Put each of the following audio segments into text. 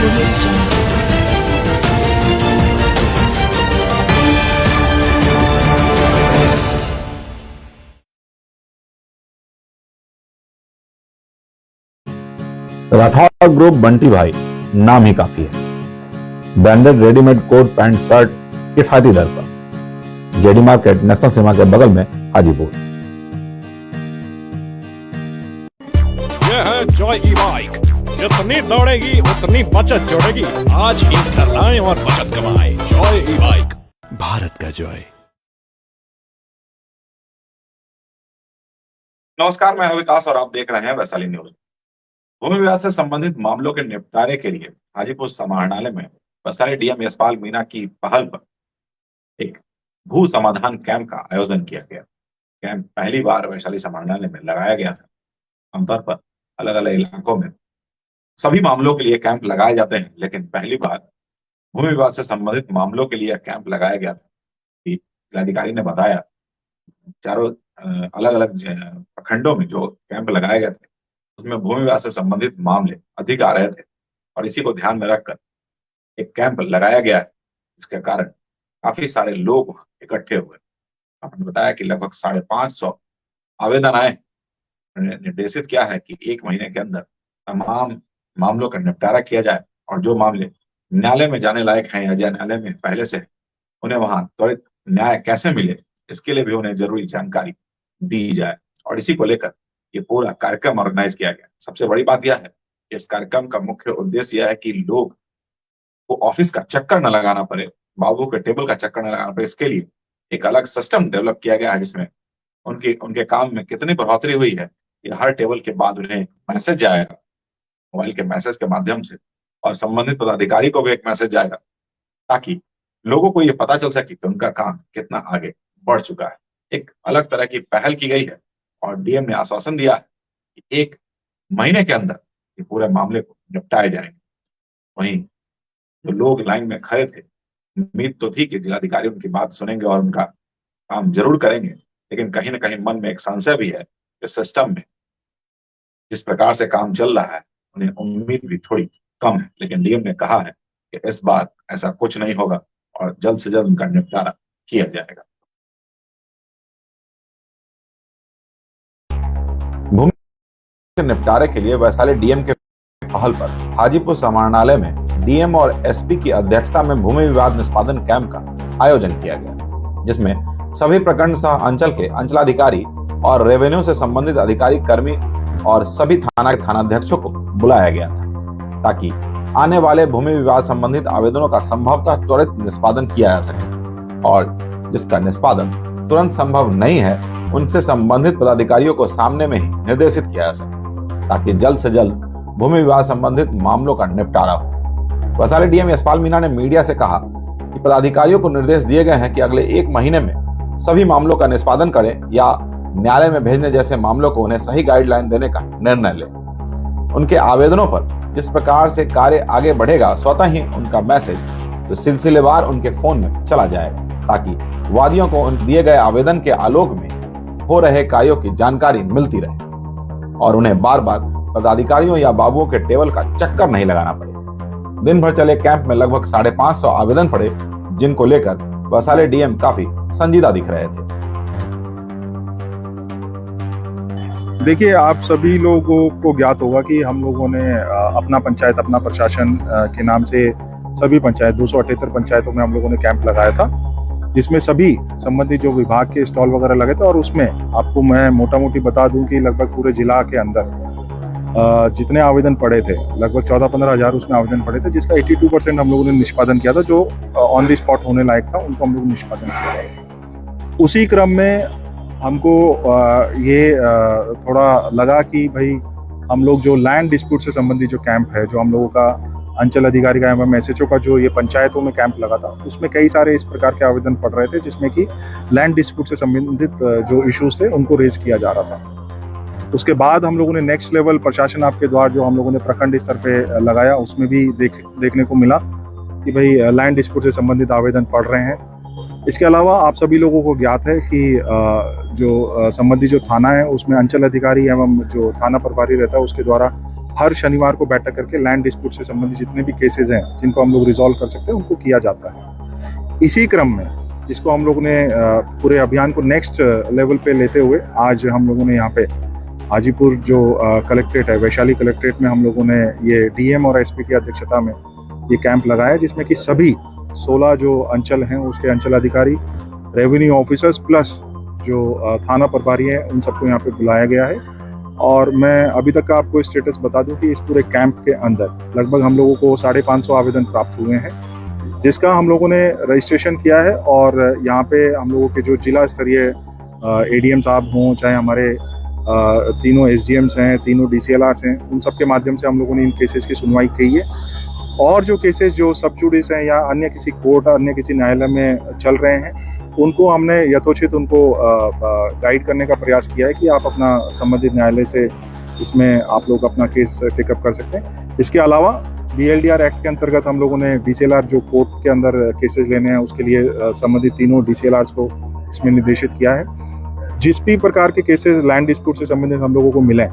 Rathore group Bunty भाई नाम ही काफी है। Branded readymade coat pant shirt किफायती दर पर। जेडी मार्केट नेशनल सिनेमा के बगल में हाजीपुर। यह है जॉय ई बाइक। जितनी दौड़ेगी उतनी बचत जोड़ेगी। आज ही घर आए और बचत कमाए। जॉय ई बाइक, भारत का जॉय। नमस्कार, मैं हूं विकास और आप देख रहे हैं वैशाली न्यूज। भूमि विवाद से संबंधित मामलों के निपटारे के लिए हाजीपुर समाहरणालय में वैशाली डीएम यशपाल मीणा की पहल पर एक भू समाधान कैंप का आयोजन किया गया। कैंप पहली बार वैशाली समाहरणालय में लगाया गया था। आमतौर पर अलग अलग इलाकों में सभी मामलों के लिए कैंप लगाए जाते हैं, लेकिन पहली बार भूमि विवाद से संबंधित मामलों के लिए कैंप लगाया गया था। जिलाधिकारी ने बताया चारों अलग अलग प्रखंडों में जो कैंप लगाए गए थे उसमें भूमि विवाद से संबंधित मामले अधिक आ रहे थे और इसी को ध्यान में रखकर एक कैंप लगाया गया है, जिसके कारण काफी सारे लोग इकट्ठे हुए। आपने बताया कि लगभग 550 आवेदन आए। निर्देशित किया है कि 1 महीने के अंदर तमाम मामलों का निपटारा किया जाए और जो मामले न्यायालय में जाने लायक हैं या न्यायालय में पहले से उन्हें वहां त्वरित न्याय कैसे मिले, इसके लिए भी उन्हें जरूरी जानकारी दी जाए। और इसी को लेकर ये पूरा कार्यक्रम ऑर्गेनाइज किया गया। सबसे बड़ी बात यह है कि इस कार्यक्रम का मुख्य उद्देश्य यह है कि लोग को ऑफिस का चक्कर न लगाना पड़े, बाबू के टेबल का चक्कर न लगाना पड़े। इसके लिए एक अलग सिस्टम डेवलप किया गया है, जिसमें उनके काम में कितनी बढ़ोतरी हुई है ये हर टेबल के बाद उन्हें मैसेज जाएगा मोबाइल के मैसेज के माध्यम से, और संबंधित पदाधिकारी को भी एक मैसेज जाएगा ताकि लोगों को ये पता चल सके कि उनका काम कितना आगे बढ़ चुका है। एक अलग तरह की पहल की गई है और डीएम ने आश्वासन दिया है कि 1 महीने के अंदर ये पूरे मामले को निपटाए जाएंगे। वहीं जो लोग लाइन में खड़े थे, उम्मीद तो थी कि जिलाधिकारी उनकी बात सुनेंगे और उनका काम जरूर करेंगे, लेकिन कहीं ना कहीं मन में एक संशय भी है कि सिस्टम में जिस प्रकार से काम चल रहा है उन्हें उम्मीद भी थोड़ी कम है। लेकिन डीएम ने कहा है कि इस बार ऐसा कुछ नहीं होगा और जल्द से जल्द उनका निपटारा किया जाएगा। भूमि के निपटारे के लिए वैशाली डीएम के पहल पर हाजीपुर समाहरणालय में डीएम और एसपी की अध्यक्षता में भूमि विवाद निष्पादन कैंप का आयोजन किया गया, जिसमें सभी प्रखंड सह अंचल के अंचलाधिकारी और रेवेन्यू से संबंधित अधिकारी कर्मी और सभी थाना के थानाध्यक्षों को बुलाया गया था, ताकि आने वाले भूमि विवाद संबंधित आवेदनों का संभवतः त्वरित निष्पादन किया जा सके और जिसका निष्पादन तुरंत संभव नहीं है उनसे संबंधित पदाधिकारियों को सामने में ही निर्देशित किया जा सके, ताकि जल्द से जल्द भूमि विवाद संबंधित मामलों का निपटारा हो। वैशाली डीएम यशपाल मीणा ने मीडिया से कहा कि पदाधिकारियों को निर्देश दिए गए हैं कि अगले 1 महीने में सभी मामलों का निष्पादन करें या न्यायालय में भेजने जैसे मामलों को उन्हें सही गाइडलाइन देने का निर्णय लें। उनके आवेदनों पर जिस प्रकार से कार्य आगे बढ़ेगा, स्वतः ही उनका मैसेज तो सिलसिलेवार उनके फोन में चला जाएगा, ताकि वादियों को दिए गए आवेदन के आलोक में हो रहे कार्यों की जानकारी मिलती रहे और उन्हें बार बार पदाधिकारियों या बाबुओं के टेबल का चक्कर नहीं लगाना पड़े। दिन भर चले कैंप में लगभग 550 आवेदन पड़े, जिनको लेकर वैशाली डीएम काफी संजीदा दिख रहे थे। देखिए, आप सभी लोगों को ज्ञात होगा कि हम लोगों ने अपना पंचायत अपना प्रशासन के नाम से सभी पंचायत 278 पंचायतों में हम लोगों ने कैंप लगाया था, जिसमें सभी संबंधित जो विभाग के स्टॉल वगैरह लगे थे। और उसमें आपको मैं मोटा मोटी बता दूं कि लगभग पूरे जिला के अंदर जितने आवेदन पड़े थे लगभग 14-15 हज़ार उसमें आवेदन पड़े थे, जिसका 82% हम लोगों ने निष्पादन किया था। जो ऑन द स्पॉट होने लायक था उनको हम लोग निष्पादन किया था। उसी क्रम में हमको ये थोड़ा लगा कि भाई हम लोग जो लैंड डिस्प्यूट से संबंधित जो कैंप है, जो हम लोगों का अंचल अधिकारी का एवं एसएचओ का जो ये पंचायतों में कैंप लगा था, उसमें कई सारे इस प्रकार के आवेदन पड़ रहे थे, जिसमें कि लैंड डिस्प्यूट से संबंधित जो इश्यूज थे उनको रेज किया जा रहा था। उसके बाद हम लोगों ने नेक्स्ट लेवल प्रशासन आपके द्वार जो हम लोगों ने प्रखंड स्तर पे लगाया, उसमें भी देखने को मिला कि भाई लैंड डिस्प्यूट से संबंधित आवेदन पड़ रहे हैं। इसके अलावा आप सभी लोगों को ज्ञात है कि जो संबंधित जो थाना है उसमें अंचल अधिकारी एवं जो थाना प्रभारी रहता है उसके द्वारा हर शनिवार को बैठक करके लैंड डिस्प्यूट से संबंधित जितने भी केसेस हैं जिनको हम लोग रिजॉल्व कर सकते हैं उनको किया जाता है। इसी क्रम में इसको हम लोग ने पूरे अभियान को नेक्स्ट लेवल पे लेते हुए आज हम लोगों ने यहाँ पे हाजीपुर जो कलेक्ट्रेट है, वैशाली कलेक्ट्रेट में हम लोगों ने ये डीएम और एसपी की अध्यक्षता में ये कैंप लगाया, जिसमें कि सभी 16 जो अंचल हैं उसके अंचल अधिकारी, रेवेन्यू ऑफिसर्स प्लस जो थाना प्रभारी हैं उन सबको यहाँ पे बुलाया गया है। और मैं अभी तक का आपको स्टेटस बता दूं कि इस पूरे कैंप के अंदर लगभग हम लोगों को 550 आवेदन प्राप्त हुए हैं, जिसका हम लोगों ने रजिस्ट्रेशन किया है। और यहाँ पे हम लोगों के जो जिला स्तरीय एडीएम साहब हों, चाहे हमारे तीनों एसडीएम्स हैं, तीनों डीसीएलआर्स हैं, उन सब के माध्यम से हम लोगों ने इन केसेस की सुनवाई की है। और जो केसेस जो सब जुडिस हैं या अन्य किसी कोर्ट, अन्य किसी न्यायालय में चल रहे हैं, उनको हमने यथोचित उनको गाइड करने का प्रयास किया है कि आप अपना संबंधित न्यायालय से इसमें आप लोग अपना केस टेकअप कर सकते हैं। इसके अलावा बीएलडीआर एक्ट के अंतर्गत हम लोगों ने डीसीएलआर जो कोर्ट के अंदर केसेस लेने हैं उसके लिए संबंधित तीनों डीसीएलआर्स को इसमें निर्देशित किया है। जिस भी प्रकार के केसेस लैंड डिस्प्यूट से संबंधित हम लोगों को मिले,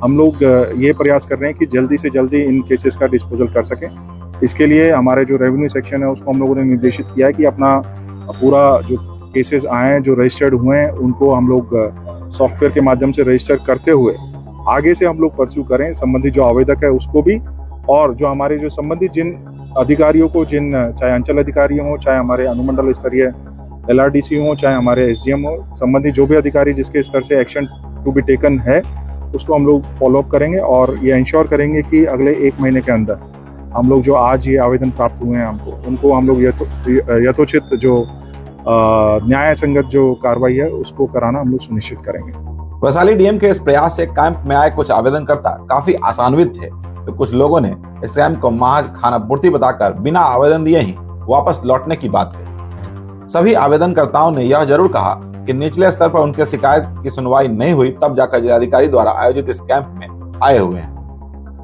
हम लोग ये प्रयास कर रहे हैं कि जल्दी से जल्दी इन केसेस का डिस्पोजल कर सकें। इसके लिए हमारे जो रेवेन्यू सेक्शन है उसको हम लोगों ने निर्देशित किया है कि अपना पूरा जो केसेस आए हैं, जो रजिस्टर्ड हुए हैं, उनको हम लोग सॉफ्टवेयर के माध्यम से रजिस्टर करते हुए आगे से हम लोग परस्यू करें संबंधित जो आवेदक है उसको भी, और जो हमारे जो संबंधित जिन अधिकारियों को, जिन चाहे अंचल अधिकारी हों, चाहे हमारे अनुमंडल स्तरीय एलआरडीसी हों, चाहे हमारे एसडीएम हो, संबंधित जो भी अधिकारी जिसके स्तर से एक्शन टू बी टेकन है उसको हम लोग फॉलोअप करेंगे और ये इंश्योर करेंगे कि अगले 1 महीने के अंदर हम लोग जो आज ये आवेदन प्राप्त हुए हैं उनको हम लोग यथोचित जो न्याय संगत जो कार्रवाई है उसको कराना हम लोग सुनिश्चित करेंगे। वैशाली डीएम के इस प्रयास से कैंप में आए कुछ आवेदनकर्ता काफी आशान्वित थे, तो कुछ लोगों ने इस कैंप को महज खानापूर्ति बताकर बिना आवेदन दिए ही वापस लौटने की बात कही। सभी आवेदनकर्ताओं ने यह जरूर कहा कि निचले स्तर पर उनके शिकायत की सुनवाई नहीं हुई, तब जाकर जिलाधिकारी द्वारा आयोजित इस कैंप में आए हुए हैं।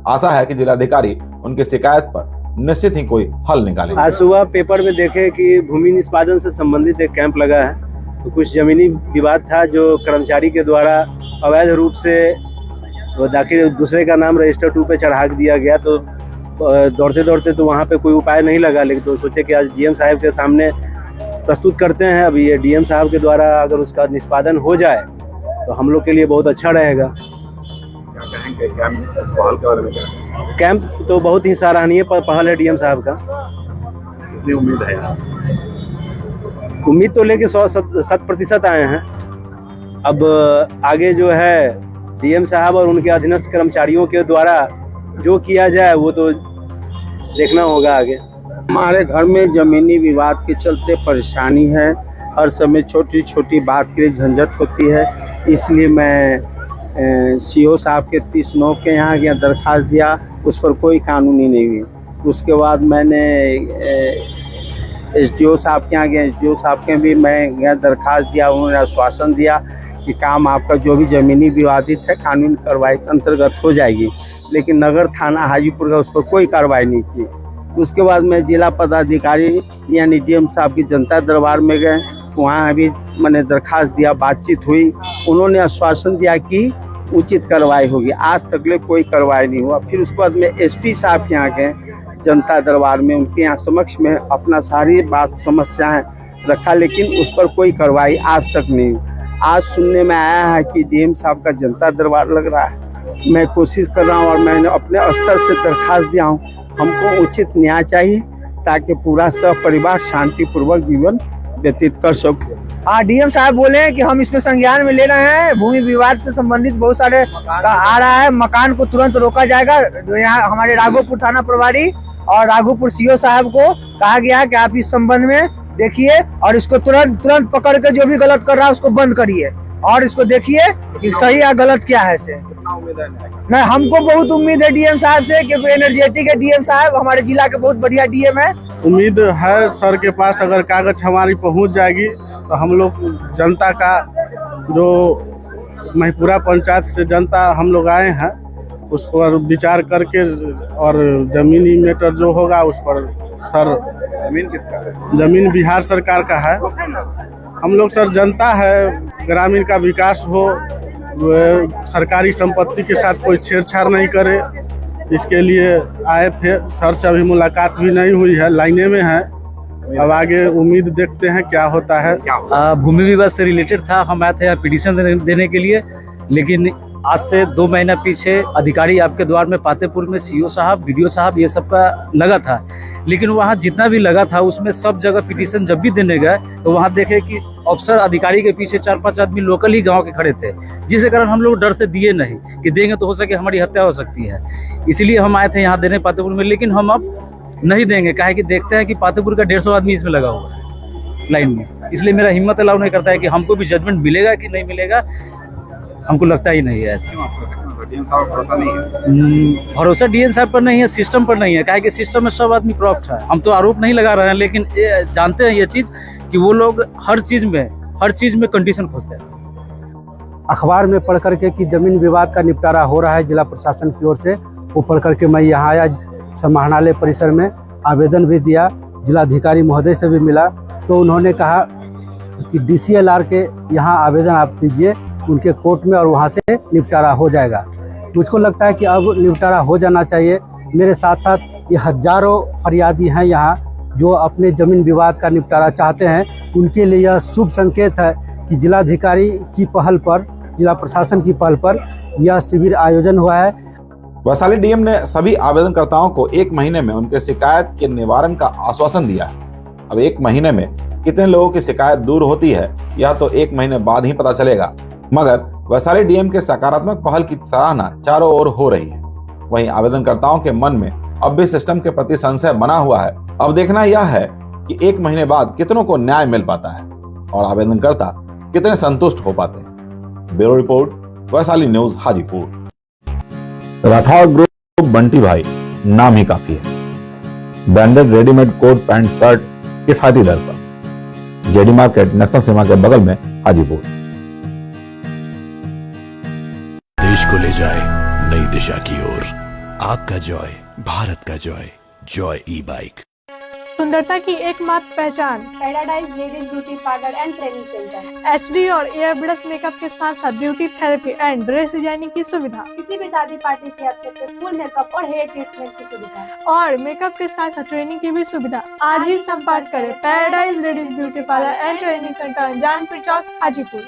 आशा है कि जिलाधिकारी उनकी शिकायत पर निश्चित ही कोई हल निकालेंगे। आज सुबह पेपर में देखे कि भूमि निष्पादन से संबंधित एक कैंप लगा है, तो कुछ जमीनी विवाद था जो कर्मचारी के द्वारा अवैध रूप से दाखिल दूसरे का नाम रजिस्टर 2 पे चढ़ा दिया गया। तो दौड़ते दौड़ते तो वहाँ पे कोई उपाय नहीं लगा, लेकिन तो सोचे कि आज डीएम साहब के सामने प्रस्तुत करते हैं। अभी ये डीएम साहब के द्वारा अगर उसका निष्पादन हो जाए तो हम लोग के लिए बहुत अच्छा रहेगा। कैंप तो बहुत ही सराहनीय पहल है डीएम साहब का। उम्मीद है, उम्मीद तो लेके 100% आए हैं। अब आगे जो है डीएम साहब और उनके अधीनस्थ कर्मचारियों के द्वारा जो किया जाए वो तो देखना होगा आगे। हमारे घर में जमीनी विवाद के चलते परेशानी है, हर समय छोटी छोटी बात के लिए झंझट होती है, इसलिए मैं सीओ साहब के 30/9 के यहाँ गया, दरखास्त दिया, उस पर कोई कानूनी नहीं हुई। उसके बाद मैंने एसडीओ साहब के यहाँ गया, एसडीओ साहब के भी मैं गया, दरखास्त दिया, उन्होंने आश्वासन दिया कि काम आपका जो भी ज़मीनी विवादित है कानूनी कार्रवाई के अंतर्गत हो जाएगी, लेकिन नगर थाना हाजीपुर का उस पर कोई कार्रवाई नहीं की। उसके बाद मैं जिला पदाधिकारी यानी डीएम साहब की जनता दरबार में गए, वहाँ भी मैंने दरखास्त दिया, बातचीत हुई, उन्होंने आश्वासन दिया कि उचित कार्रवाई होगी। आज तक ले कोई कार्रवाई नहीं हुआ। फिर उसके बाद मैं एसपी साहब के यहाँ गए जनता दरबार में, उनके यहाँ समक्ष में अपना सारी बात समस्याएं रखा, लेकिन उस पर कोई कार्रवाई आज तक नहीं हुई। आज सुनने में आया है कि डीएम साहब का जनता दरबार लग रहा है। मैं कोशिश कर रहा हूँ और मैंने अपने स्तर से दरखास्त दिया हूँ, हमको उचित न्याय चाहिए ताकि पूरा सब परिवार शांतिपूर्वक जीवन व्यतीत कर सके। हाँ, डीएम साहब बोले हैं कि हम इसमें संज्ञान में ले रहे हैं। भूमि विवाद से संबंधित बहुत सारे आ रहा है, मकान को तुरंत रोका जाएगा। यहाँ हमारे राघोपुर थाना प्रभारी और राघोपुर सीओ साहब को कहा गया है कि आप इस संबंध में देखिए और इसको तुरंत पकड़ के जो भी गलत कर रहा है उसको बंद करिए और इसको देखिए कि सही या गलत क्या है से। नहीं, हमको बहुत उम्मीद है डीएम साहब से, क्योंकि एनर्जेटिक है डीएम साहब, हमारे जिला के बहुत बढ़िया डीएम है। उम्मीद है सर के पास अगर कागज हमारी पहुंच जाएगी तो हम लोग जनता का जो महिपुरा पंचायत से जनता हम लोग आए हैं उस पर विचार करके और जमीनी मैटर जो होगा उस पर सर। जमीन किसका है? जमीन बिहार सरकार का है। हम लोग सर जनता है, ग्रामीण का विकास हो, सरकारी संपत्ति के साथ कोई छेड़छाड़ नहीं करे, इसके लिए आए थे। सर से अभी मुलाकात भी नहीं हुई है, लाइने में है। अब आगे उम्मीद देखते हैं क्या होता है। भूमि विवाद से रिलेटेड था, हम आए थे यहाँ पिटीशन देने के लिए, लेकिन आज से 2 महीना पीछे अधिकारी आपके द्वार में पातेपुर में सीओ साहब, बीडीओ साहब ये सब का लगा था, लेकिन वहाँ जितना भी लगा था उसमें सब जगह पिटीशन जब भी देने गए तो वहाँ देखे कि अफसर अधिकारी के पीछे 4-5 आदमी लोकल ही गांव के खड़े थे, जिसके कारण हम लोग डर से दिए नहीं कि देंगे तो हो सके हमारी हत्या हो सकती है। इसलिए हम आए थे यहाँ देने पातेपुर में, लेकिन हम अब नहीं देंगे, काहे कि देखते हैं कि पातेपुर का 150 आदमी इसमें लगा हुआ है लाइन में। इसलिए मेरा हिम्मत अलाउ नहीं करता है कि हमको भी जजमेंट मिलेगा कि नहीं मिलेगा, हमको लगता ही नहीं है ऐसा। भरोसा डीएन साहब पर नहीं है, सिस्टम पर नहीं है, काहे कि सिस्टम में सब आदमी करप्ट है। हम तो आरोप नहीं लगा रहे हैं, लेकिन जानते हैं ये चीज कि वो लोग हर चीज में कंडीशन खोजते हैं। अखबार में पढ़ करके कि जमीन विवाद का निपटारा हो रहा है जिला प्रशासन की ओर से, वो पढ़ करके मैं यहाँ आया। समाहरणालय परिसर में आवेदन भी दिया, जिलाधिकारी महोदय से भी मिला, तो उन्होंने कहा कि DCLR के यहाँ आवेदन आप दीजिए उनके कोर्ट में और वहाँ से निपटारा हो जाएगा। मुझको लगता है कि अब निपटारा हो जाना चाहिए। मेरे साथ साथ ये हजारों फरियादी हैं यहाँ जो अपने ज़मीन विवाद का निपटारा चाहते हैं। उनके लिए यह शुभ संकेत है कि जिलाधिकारी की पहल पर, जिला प्रशासन की पहल पर यह शिविर आयोजन हुआ है। वैशाली डीएम ने सभी आवेदनकर्ताओं को 1 महीने में उनके शिकायत के निवारण का आश्वासन दिया है। अब 1 महीने में कितने लोगों की शिकायत दूर होती है यह तो 1 महीने बाद ही पता चलेगा, मगर वैशाली डीएम के सकारात्मक पहल की सराहना चारों ओर हो रही है। वहीं आवेदनकर्ताओं के मन में अब भी सिस्टम के प्रति संशय बना हुआ है। अब देखना यह है कि 1 महीने बाद कितनों को न्याय मिल पाता है और आवेदनकर्ता कितने संतुष्ट हो पाते हैं। Bureau report, Vaishali news, Hajipur. Rathore group, Bunty भाई नाम ही काफी है। Branded readymade coat pant shirt किफायती दर पर, जेडी मार्केट, नेशनल सीमा के बगल में, हाजीपुर। देश को ले जाए नई दिशा की ओर, आपका जॉय, भारत का जॉय, जॉय ई-बाइक। सुंदरता की एकमात्र पहचान, paradise ladies beauty parlour and training centre. HD और एयर ब्रश मेकअप के साथ साथ beauty therapy and dress designing की सुविधा। किसी भी शादी पार्टी के अवसर पर फुल मेकअप और हेयर ट्रीटमेंट की सुविधा और मेकअप के साथ साथ ट्रेनिंग की भी सुविधा। आज ही संपर्क करें paradise ladies beauty parlour and training centre, Janpur Chowk, Hajipur.